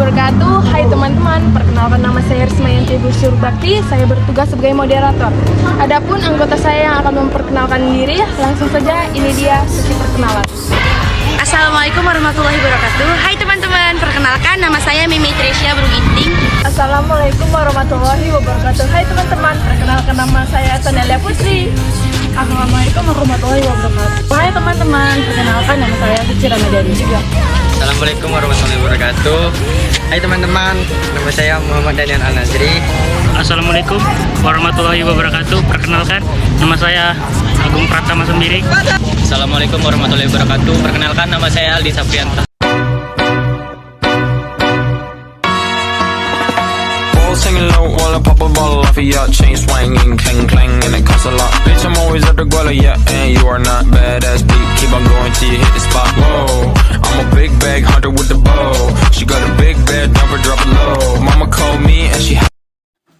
wabarakatuh. Hai teman-teman, perkenalkan nama saya Rismayanti Bakti. Saya bertugas sebagai moderator. Adapun anggota saya yang akan memperkenalkan diri, langsung saja ini dia sesi perkenalan. Assalamualaikum warahmatullahi wabarakatuh. Hai teman-teman, perkenalkan nama saya Mimi Tresya Bruginting. Assalamualaikum warahmatullahi wabarakatuh. Hai teman-teman, perkenalkan nama saya Tanelia Putri. Assalamualaikum warahmatullahi wabarakatuh. Hai teman-teman, perkenalkan nama saya Cici Ramadhani juga. Assalamualaikum warahmatullahi wabarakatuh. Hai teman-teman, nama saya Muhammad Daniel Al-Nazri. Assalamualaikum warahmatullahi wabarakatuh. Perkenalkan, nama saya Agung Pratama Sembiring. Assalamualaikum warahmatullahi wabarakatuh. Perkenalkan, nama saya Aldi Saprianta. Singing low while I pop a bottle off of your chain swinging, clang clang, and it costs a lot. Bitch, I'm always at the guala, yeah, and you are not badass beat. Keep on going till you hit the spot. Whoa, I'm a big bag hunter with the bow. She got a big bed, never drop it low. Mama called me and she.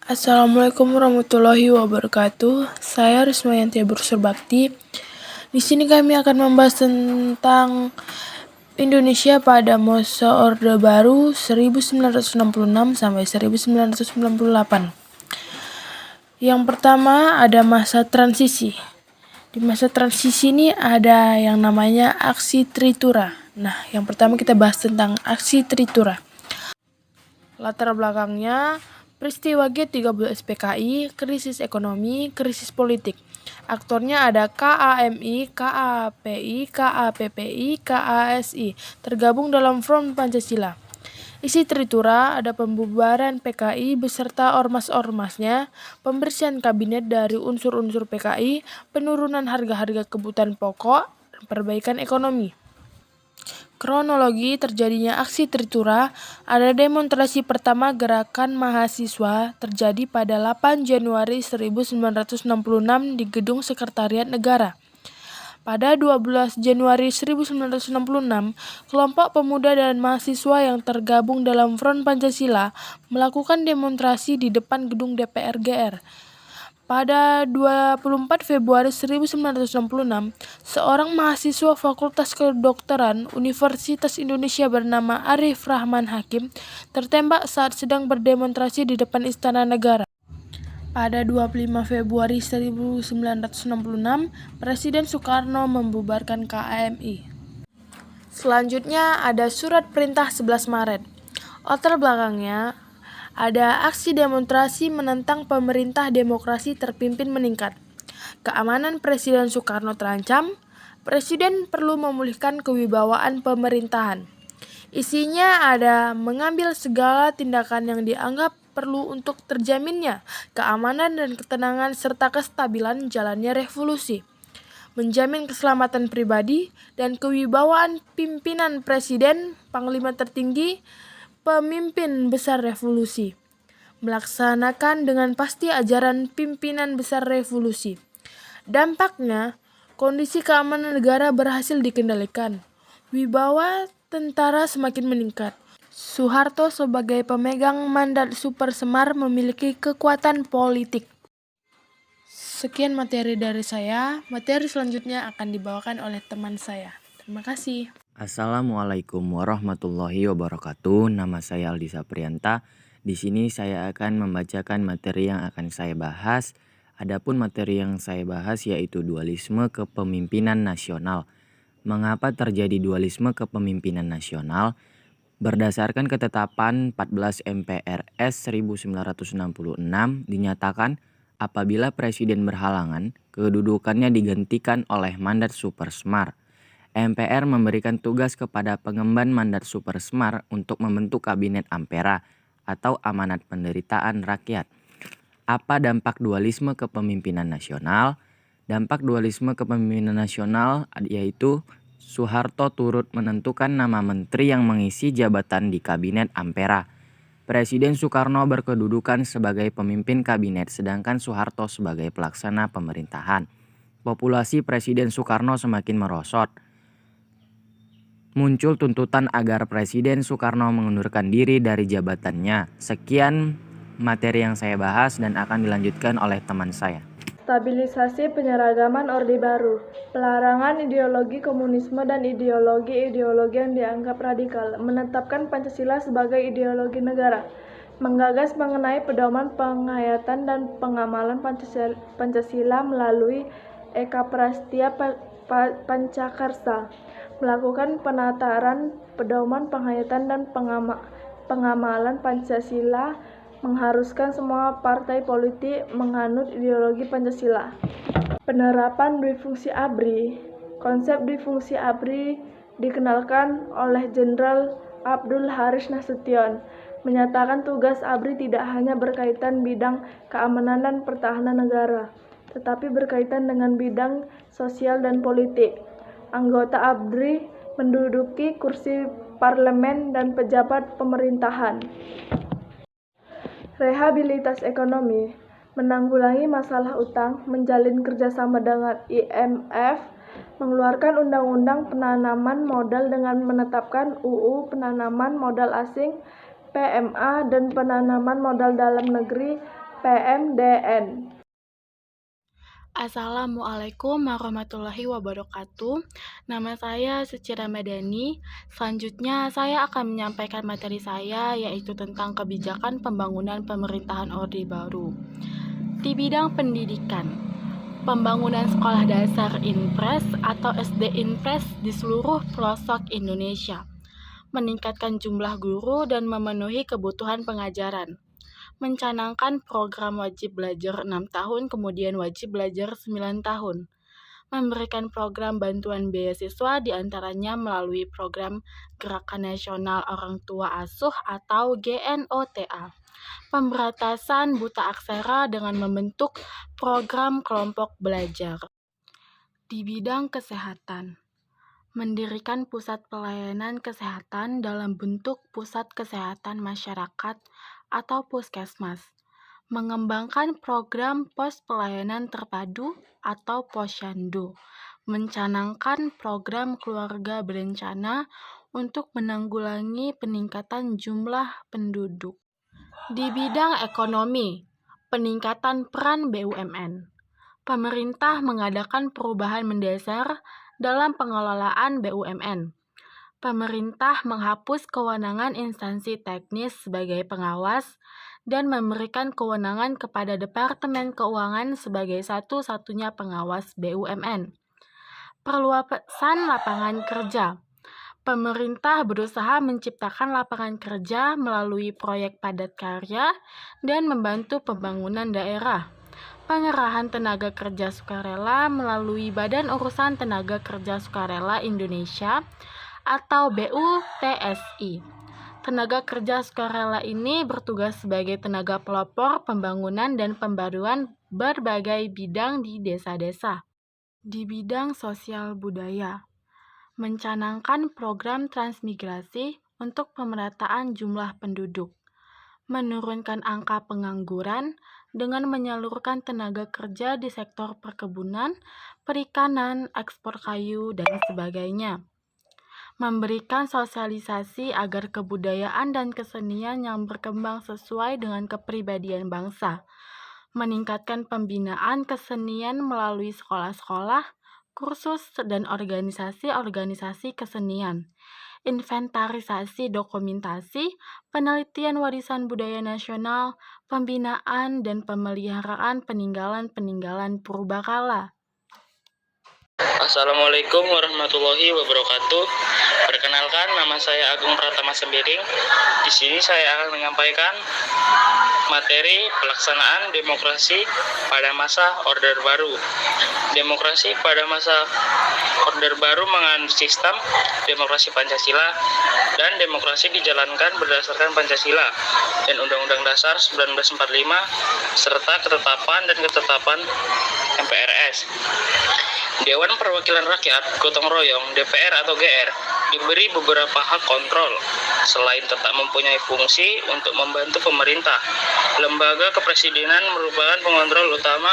Assalamualaikum warahmatullahi wabarakatuh. Saya Rismayanti Bakti. Di sini kami akan membahas tentang Indonesia pada masa Orde Baru 1966 sampai 1998. Yang pertama ada masa transisi. Di masa transisi ini ada yang namanya aksi Tritura. Nah, yang pertama kita bahas tentang aksi Tritura. Latar belakangnya peristiwa G13 PKI, krisis ekonomi, krisis politik. Aktornya ada KAMI, KAPI, KAPPI, KASI, tergabung dalam Front Pancasila. Isi Tritura ada pembubaran PKI beserta ormas-ormasnya, pembersihan kabinet dari unsur-unsur PKI, penurunan harga-harga kebutuhan pokok, dan perbaikan ekonomi. Kronologi terjadinya aksi Tritura, ada demonstrasi pertama gerakan mahasiswa terjadi pada 8 Januari 1966 di Gedung Sekretariat Negara. Pada 12 Januari 1966, kelompok pemuda dan mahasiswa yang tergabung dalam Front Pancasila melakukan demonstrasi di depan gedung DPR GR. Pada 24 Februari 1966, seorang mahasiswa Fakultas Kedokteran Universitas Indonesia bernama Arif Rahman Hakim tertembak saat sedang berdemonstrasi di depan Istana Negara. Pada 25 Februari 1966, Presiden Soekarno membubarkan KAMI. Selanjutnya ada Surat Perintah 11 Maret. Latar belakangnya ada aksi demonstrasi menentang pemerintah demokrasi terpimpin meningkat. Keamanan Presiden Soekarno terancam. Presiden perlu memulihkan kewibawaan pemerintahan. Isinya ada mengambil segala tindakan yang dianggap perlu untuk terjaminnya keamanan dan ketenangan serta kestabilan jalannya revolusi. Menjamin keselamatan pribadi dan kewibawaan pimpinan Presiden, Panglima Tertinggi, pemimpin besar revolusi. Melaksanakan dengan pasti ajaran pimpinan besar revolusi. Dampaknya, kondisi keamanan negara berhasil dikendalikan. Wibawa tentara semakin meningkat. Soeharto sebagai pemegang mandat Super Semar memiliki kekuatan politik. Sekian materi dari saya. Materi selanjutnya akan dibawakan oleh teman saya. Terima kasih. Assalamualaikum warahmatullahi wabarakatuh. Nama saya Aldi Saprianta. Di sini saya akan membacakan materi yang akan saya bahas. Adapun materi yang saya bahas yaitu dualisme kepemimpinan nasional. Mengapa terjadi dualisme kepemimpinan nasional? Berdasarkan ketetapan 14 MPRS 1966 dinyatakan apabila presiden berhalangan, kedudukannya digantikan oleh mandat Super Semar. MPR memberikan tugas kepada pengemban mandat Super Semar untuk membentuk Kabinet Ampera atau amanat penderitaan rakyat. Apa dampak dualisme kepemimpinan nasional? Dampak dualisme kepemimpinan nasional yaitu Soeharto turut menentukan nama menteri yang mengisi jabatan di Kabinet Ampera. Presiden Soekarno berkedudukan sebagai pemimpin kabinet sedangkan Soeharto sebagai pelaksana pemerintahan. Populasi Presiden Soekarno semakin merosot. Muncul tuntutan agar Presiden Soekarno mengundurkan diri dari jabatannya. Sekian materi yang saya bahas dan akan dilanjutkan oleh teman saya. stabilisasi penyeragaman Orde Baru, pelarangan ideologi komunisme dan ideologi-ideologi yang dianggap radikal, menetapkan Pancasila sebagai ideologi negara, menggagas mengenai pedoman penghayatan dan pengamalan Pancasila melalui Eka Prastya Pancakarsa, melakukan penataran pedoman penghayatan dan pengamalan Pancasila, mengharuskan semua partai politik menganut ideologi Pancasila. Penerapan duifungsi ABRI. Konsep duifungsi ABRI dikenalkan oleh Jenderal Abdul Haris Nasution, menyatakan tugas ABRI tidak hanya berkaitan bidang keamanan dan pertahanan negara, tetapi berkaitan dengan bidang sosial dan politik. Anggota ABRI menduduki kursi parlemen dan pejabat pemerintahan. Rehabilitas ekonomi, menanggulangi masalah utang, menjalin kerjasama dengan IMF, mengeluarkan undang-undang penanaman modal dengan menetapkan UU penanaman modal asing PMA dan penanaman modal dalam negeri PMDN. Assalamualaikum warahmatullahi wabarakatuh. Nama saya Suci Ramadhani. Selanjutnya saya akan menyampaikan materi saya, yaitu tentang kebijakan pembangunan pemerintahan Orde Baru. Di bidang pendidikan, pembangunan sekolah dasar Inpres atau SD Inpres di seluruh pelosok Indonesia, meningkatkan jumlah guru dan memenuhi kebutuhan pengajaran, mencanangkan program wajib belajar 6 tahun kemudian wajib belajar 9 tahun, memberikan program bantuan beasiswa diantaranya melalui program Gerakan Nasional Orang Tua Asuh atau GNOTA, pemberantasan buta aksara dengan membentuk program kelompok belajar. Di bidang kesehatan, mendirikan pusat pelayanan kesehatan dalam bentuk pusat kesehatan masyarakat atau puskesmas, mengembangkan program pos pelayanan terpadu atau posyandu, mencanangkan program keluarga berencana untuk menanggulangi peningkatan jumlah penduduk. Di bidang ekonomi, peningkatan peran BUMN. Pemerintah mengadakan perubahan mendasar dalam pengelolaan BUMN. Pemerintah menghapus kewenangan instansi teknis sebagai pengawas dan memberikan kewenangan kepada Departemen Keuangan sebagai satu-satunya pengawas BUMN. Perluasan lapangan kerja. Pemerintah berusaha menciptakan lapangan kerja melalui proyek padat karya dan membantu pembangunan daerah. Pengerahan tenaga kerja sukarela melalui Badan Urusan Tenaga Kerja Sukarela Indonesia atau BUTSI. Tenaga kerja sukarela ini bertugas sebagai tenaga pelopor pembangunan dan pembaruan berbagai bidang di desa-desa. Di bidang sosial budaya, mencanangkan program transmigrasi untuk pemerataan jumlah penduduk, menurunkan angka pengangguran dengan menyalurkan tenaga kerja di sektor perkebunan, perikanan, ekspor kayu, dan sebagainya. Memberikan sosialisasi agar kebudayaan dan kesenian yang berkembang sesuai dengan kepribadian bangsa, meningkatkan pembinaan kesenian melalui sekolah-sekolah, kursus, dan organisasi-organisasi kesenian, inventarisasi dokumentasi, penelitian warisan budaya nasional, pembinaan dan pemeliharaan peninggalan-peninggalan purbakala. Assalamualaikum warahmatullahi wabarakatuh. Perkenalkan, nama saya Agung Pratama Sembiring. Di sini saya akan menyampaikan materi pelaksanaan demokrasi pada masa Orde Baru. Demokrasi pada masa Orde Baru menganut sistem demokrasi Pancasila dan demokrasi dijalankan berdasarkan Pancasila dan Undang-Undang Dasar 1945 serta ketetapan MPRS. Dewan Perwakilan Rakyat Gotong Royong DPR atau GR diberi beberapa hak kontrol. Selain tetap mempunyai fungsi untuk membantu pemerintah, lembaga kepresidenan merupakan pengontrol utama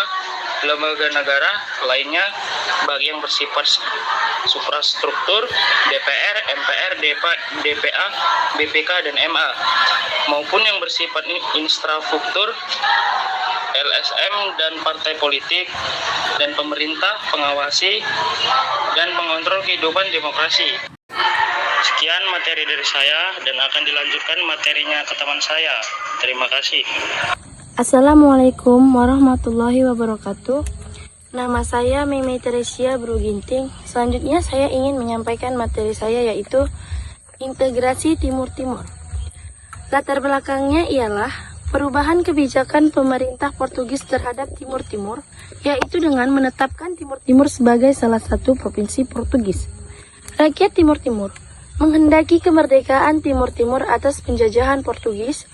lembaga negara lainnya bagi yang bersifat suprastruktur DPR, MPR, DPA, BPK, dan MA maupun yang bersifat infrastruktur LSM dan partai politik, dan pemerintah pengawasi dan pengontrol kehidupan demokrasi. Sekian materi dari saya dan akan dilanjutkan materinya ke teman saya. Terima kasih. Assalamualaikum warahmatullahi wabarakatuh. Nama saya Mimi Teresia Bruginting. Selanjutnya saya ingin menyampaikan materi saya yaitu integrasi Timur-Timur. Latar belakangnya ialah perubahan kebijakan pemerintah Portugis terhadap Timur-Timur, yaitu dengan menetapkan Timur-Timur sebagai salah satu provinsi Portugis. Rakyat Timur-Timur menghendaki kemerdekaan Timur-Timur atas penjajahan Portugis,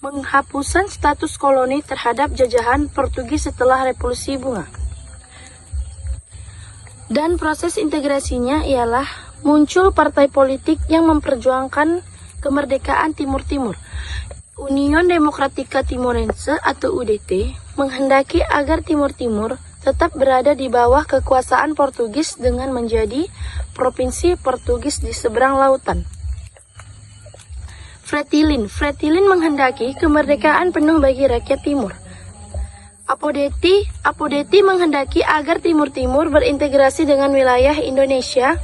penghapusan status koloni terhadap jajahan Portugis setelah Revolusi Bunga. Dan proses integrasinya ialah muncul partai politik yang memperjuangkan kemerdekaan Timur-Timur. Union Democrática Timorense atau UDT menghendaki agar Timur-Timur tetap berada di bawah kekuasaan Portugis dengan menjadi provinsi Portugis di seberang lautan. Fretilin menghendaki kemerdekaan penuh bagi rakyat Timur. Apodeti menghendaki agar Timur-Timur berintegrasi dengan wilayah Indonesia.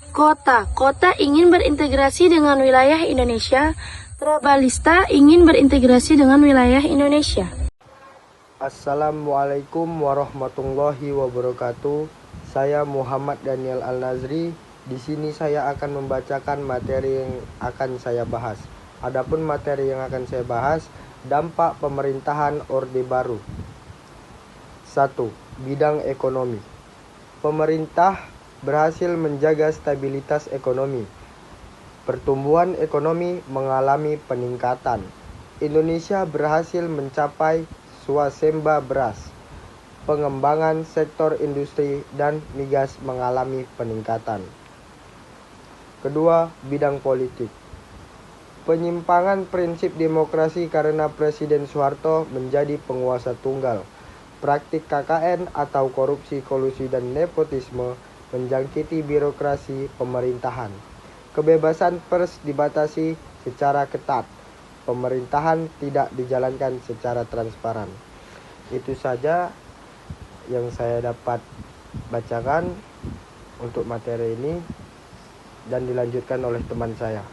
Kota ingin berintegrasi dengan wilayah Indonesia. Trabalista ingin berintegrasi dengan wilayah Indonesia. Assalamualaikum warahmatullahi wabarakatuh. Saya Muhammad Daniel Al-Nazri. Di sini saya akan membacakan materi yang akan saya bahas. Adapun materi yang akan saya bahas, dampak pemerintahan Orde Baru. 1. Bidang ekonomi. Pemerintah berhasil menjaga stabilitas ekonomi. Pertumbuhan ekonomi mengalami peningkatan. Indonesia berhasil mencapai swasembada beras. Pengembangan sektor industri dan migas mengalami peningkatan. Kedua, bidang politik. Penyimpangan prinsip demokrasi karena Presiden Soeharto menjadi penguasa tunggal. Praktik KKN atau korupsi, kolusi, dan nepotisme menjangkiti birokrasi pemerintahan. Kebebasan pers dibatasi secara ketat. Pemerintahan tidak dijalankan secara transparan. Itu saja yang saya dapat bacakan untuk materi ini dan dilanjutkan oleh teman saya.